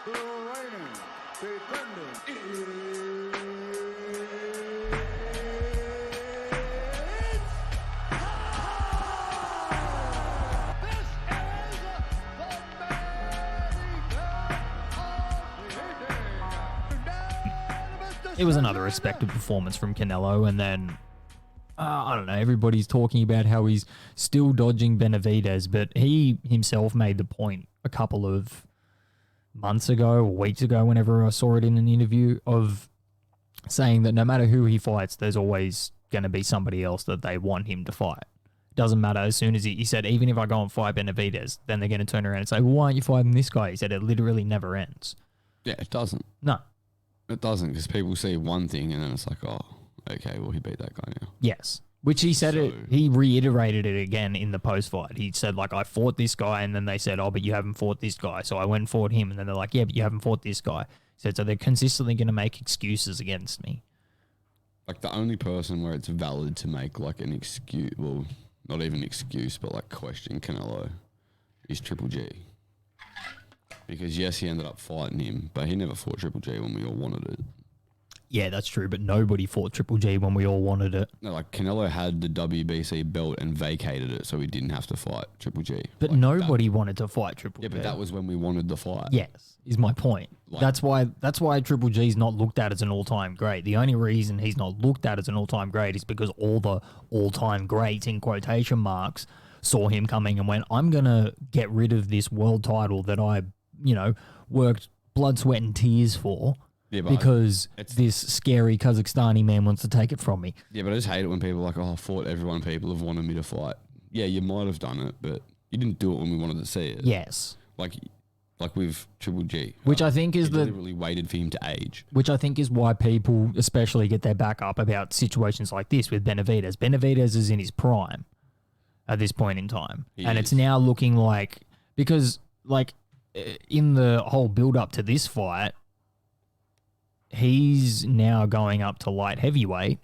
the reigning, defending, it was another respected performance from Canelo, and then I don't know, everybody's talking about how he's still dodging Benavidez, but he himself made the point a couple of months ago or weeks ago, whenever I saw it in an interview, of saying that no matter who he fights, there's always going to be somebody else that they want him to fight. Doesn't matter. As soon as he said, even if I go and fight Benavidez, then they're going to turn around and say, well, why aren't you fighting this guy? He said it literally never ends. Yeah, it doesn't. No. It doesn't, because people see one thing and then it's like, oh, okay, well, he beat that guy now. Yes. Which he said he reiterated it again in the post-fight. He said, like, I fought this guy, and then they said, oh, but you haven't fought this guy. So I went and fought him, and then they're like, yeah, but you haven't fought this guy. He said, so they're consistently going to make excuses against me. Like, the only person where it's valid to make, like, an excuse, well, not even excuse, but, like, question Canelo is Triple G. Because, yes, he ended up fighting him, but he never fought Triple G when we all wanted it. Yeah, that's true, but nobody fought Triple G when we all wanted it. No, like, Canelo had the WBC belt and vacated it, so he didn't have to fight Triple G. But like, nobody wanted to fight Triple G. Yeah, but that was when we wanted the fight. Yes, is my point. Like, that's why Triple G's not looked at as an all-time great. The only reason he's not looked at as an all-time great is because all the all-time greats, in quotation marks, saw him coming and went, I'm going to get rid of this world title that I, worked blood, sweat, and tears for. Yeah, because this scary Kazakhstani man wants to take it from me. Yeah, but I just hate it when people are like, oh, I fought everyone people have wanted me to fight. Yeah, you might have done it, but you didn't do it when we wanted to see it. Yes. Like with Triple G. Which I think is literally waited for him to age. Which I think is why people especially get their back up about situations like this with Benavidez. Benavidez is in his prime at this point in time. It's now looking like, because like in the whole build up to this fight, he's now going up to light heavyweight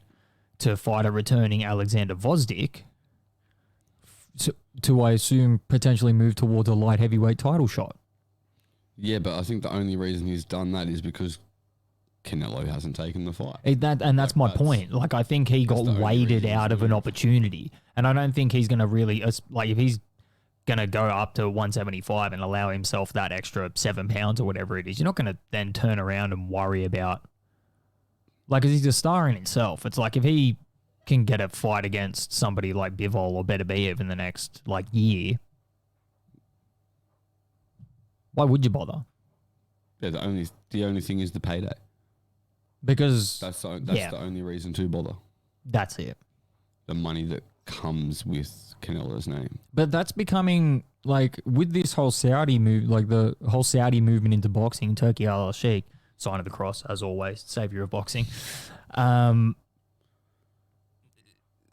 to fight a returning Alexander Vosdik to, I assume, potentially move towards a light heavyweight title shot. Yeah, but I think the only reason he's done that is because Canelo hasn't taken the fight. That's my point. Like, I think he got weighted out of an opportunity. And I don't think he's going to really, like, if he's going to go up to 175 and allow himself that extra 7 pounds or whatever it is, you're not going to then turn around and worry about, like, 'cause he's a star in himself. It's like if he can get a fight against somebody like Bivol or Benavidez in the next, like, year, why would you bother? Yeah, the only thing is the payday. Because that's the only reason to bother. That's it. The money that comes with Canelo's name. But that's becoming, like, with this whole Saudi move, like the whole Saudi movement into boxing, Turki al-Sheikh, sign of the cross, as always, savior of boxing.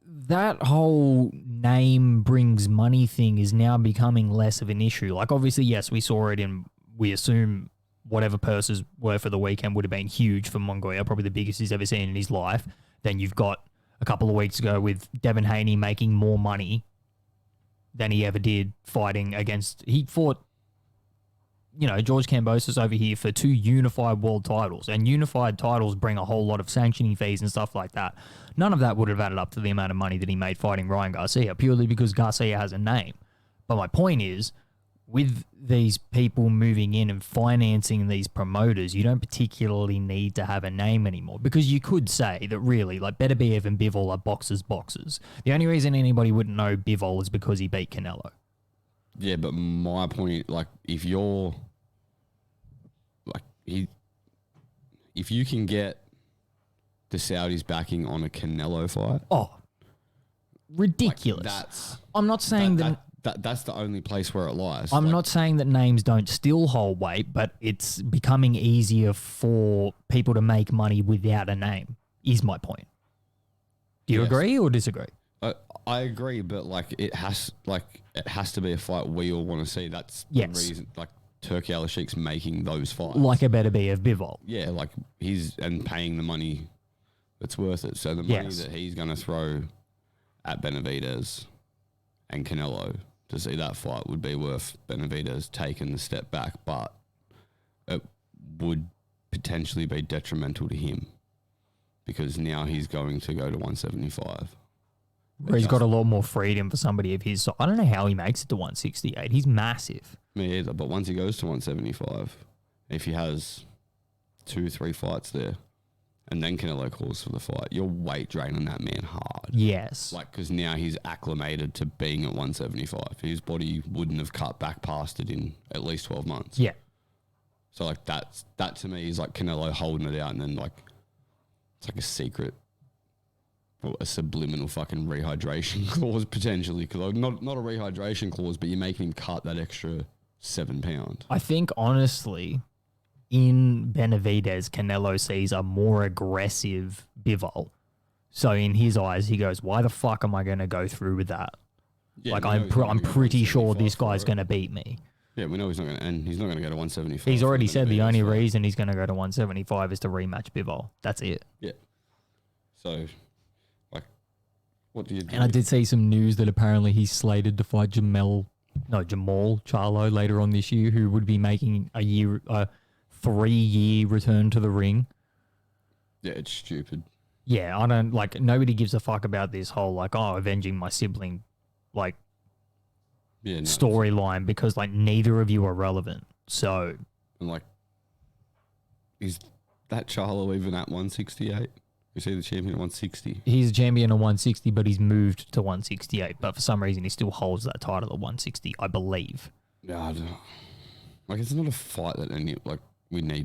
That whole name brings money thing is now becoming less of an issue. Like, obviously, yes, we saw it in, we assume whatever purses were for the weekend would have been huge for Mongolia, probably the biggest he's ever seen in his life. Then you've got a couple of weeks ago with Devin Haney making more money than he ever did fighting against, he fought, George Kambosos over here for 2 unified world titles, and unified titles bring a whole lot of sanctioning fees and stuff like that. None of that would have added up to the amount of money that he made fighting Ryan Garcia, purely because Garcia has a name. But my point is, with these people moving in and financing these promoters, you don't particularly need to have a name anymore, because you could say that really, like, Beterbiev and Bivol are boxers. The only reason anybody wouldn't know Bivol is because he beat Canelo. Yeah, but my point, like, if you're, like, if you can get the Saudis backing on a Canelo fight. Oh, ridiculous. Like, I'm not saying that's the only place where it lies. I'm not saying that names don't still hold weight, but it's becoming easier for people to make money without a name, is my point. Do you agree or disagree? I agree, but like it has to be a fight we all want to see. That's the reason. Like, Turki al-Sheikh's making those fights, like a Beterbiev Bivol. Yeah, like he's paying the money that's worth it. So the money that he's going to throw at Benavidez and Canelo to see that fight would be worth Benavidez taking the step back. But would potentially be detrimental to him because now he's going to go to 175. Where he's got a lot more freedom for somebody of his size. I don't know how he makes it to 168. He's massive. Me either, but once he goes to 175, if he has 2-3 fights there, and then Canelo calls for the fight, you're weight draining that man hard. Yes. Like, because now he's acclimated to being at 175. His body wouldn't have cut back past it in at least 12 months. Yeah. So, like, that to me is like Canelo holding it out and then, like, it's like a secret, well, a subliminal fucking rehydration clause potentially. Because not a rehydration clause, but you're making him cut that extra 7 pounds. I think, honestly, in Benavidez, Canelo sees a more aggressive Bivol. So in his eyes, he goes, why the fuck am I going to go through with that? Yeah, like, I'm pretty sure this guy's going to beat me. Yeah, we know he's not going to, and he's not going to go to 175. He's already said the only reason he's going to go to 175 is to rematch Bivol. That's it. Yeah. So, like, what do you do? And I did see some news that apparently he's slated to fight Jamal Charlo later on this year, who would be making a 3-year return to the ring. Yeah, it's stupid. Yeah, I don't, like, nobody gives a fuck about this whole, like, oh, avenging my sibling, like, storyline, because, like, neither of you are relevant. So, and, like, is that Charlo even at 168? Is he the champion at 160? He's a champion at 160, but he's moved to 168. But for some reason, he still holds that title at 160, I believe. Yeah, I don't know. Like, it's not a fight that we need